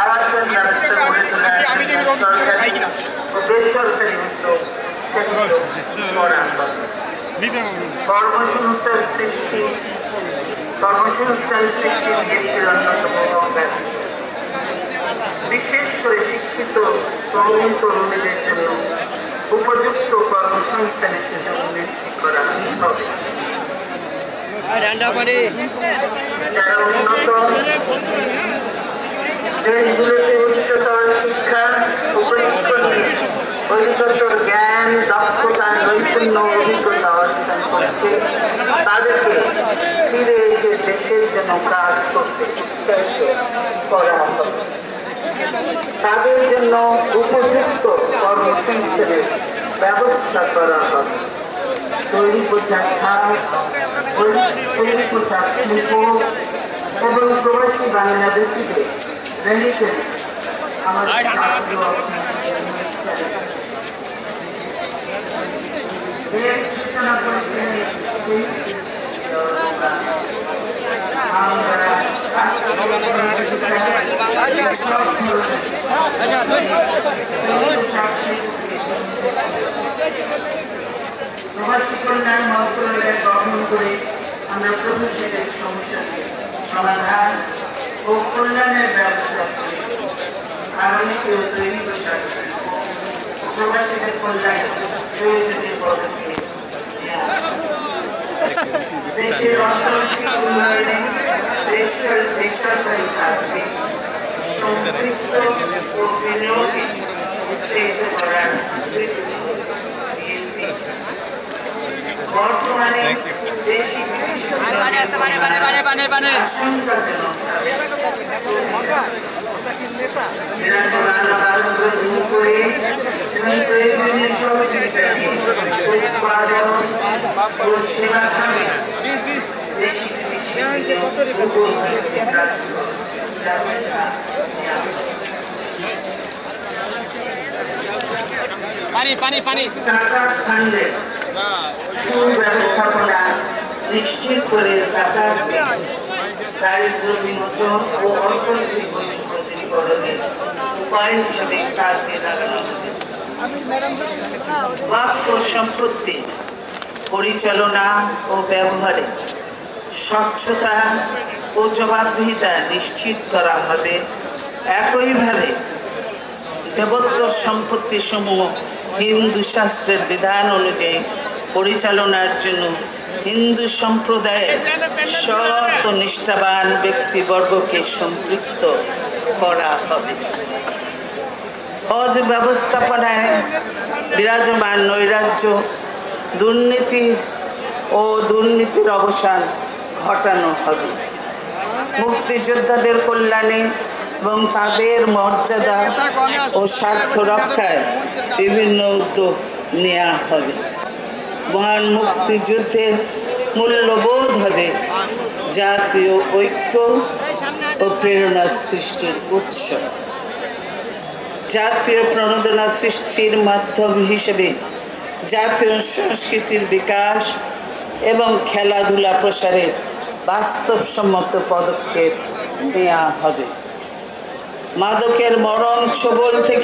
আবাসের ব্যবস্থা গড়ে তোলা সরকারি ও বেসরকারি উদ্যোগ করা কর্মসংস্থান সৃষ্টির নীতির অন্যতম অঙ্গার। বিশেষ করে শিক্ষিত তরুণ তরুণীদের জন্য উপযুক্ত কর্মসংস্থানের সুযোগ নিশ্চিত করা হবে। যারা উন্নত দেশগুলোতে উচ্চতর শিক্ষা ও প্রশিক্ষণ নিয়ে অধিকতর জ্ঞান, দক্ষতা, নৈপুণ্য, অভিজ্ঞতা অর্জন করছে, তাদেরকে ফিরে এসে দেশের জন্য কাজ করতে উৎসাহিত করা হবে। তাদের জন্য উপযুক্ত কর্মসংস্থানের ব্যবস্থা করা হবে। তৈরি পোশাক খাত, তৈরি পোশাক শিল্প এবং প্রবাসী বাংলাদেশিদের রেমিটেন্স আমাদের সূচনা করেছেন প্রবাসী কল্যাণ মন্ত্রণালয় গঠন করে আমরা প্রবাসীদের সমস্যাকে সমাধান ও কল্যাণের ব্যবস্থা করেছি। আগামীতেও তৈরি পোশাক শিল্প প্রবাসীদের কল্যাণে প্রয়োজনীয় পদক্ষেপ দেশের অর্থনৈতিক উন্নয়নে বেসরকারি খাতে সম্পৃক্ত ও বিনিয়োগে উৎসাহিত করার বর্তমানে দেশি আশঙ্কাজনক প্রয়োজনীয় সহযোগিতা উৎপাদন ও সেবা খাতে দেশি টাকা ফান্ডে সুব্যবস্থাপনা নিশ্চিত করে দারিদ্র বিমোচন ও অর্থনৈতিক বৈষম্য দূরীকরণের উপায় হিসেবে কাজে লাগানো হচ্ছে। ওয়াকফ সম্পত্তি পরিচালনা ও ব্যবহারে স্বচ্ছতা ও জবাবদিহিতা নিশ্চিত করা হবে। একইভাবে দেবোত্তর সম্পত্তি সমূহ হিন্দু শাস্ত্রের বিধান অনুযায়ী পরিচালনার জন্য হিন্দু সম্প্রদায়ের সৎ ও নিষ্ঠাবান ব্যক্তিবর্গকে সম্পৃক্ত করা হবে। হজ ব্যবস্থাপনায় বিরাজমান নৈরাজ্য, দুর্নীতি ও দুর্নীতির অবসান ঘটানো হবে। মুক্তিযোদ্ধাদের কল্যাণে এবং তাদের মর্যাদা ও স্বার্থ রক্ষায় বিভিন্ন উদ্যোগ নেওয়া হবে। মহান মুক্তিযুদ্ধের মূল্যবোধ হবে জাতীয় ঐক্য ও প্রেরণা সৃষ্টির উৎস। জাতীয় প্রণোদনা সৃষ্টির মাধ্যম হিসেবে জাতীয় সংস্কৃতির বিকাশ এবং খেলাধুলা প্রসারে বাস্তবসম্মত পদক্ষেপ নেওয়া হবে। মাদকের মরণ ছোবল থেকে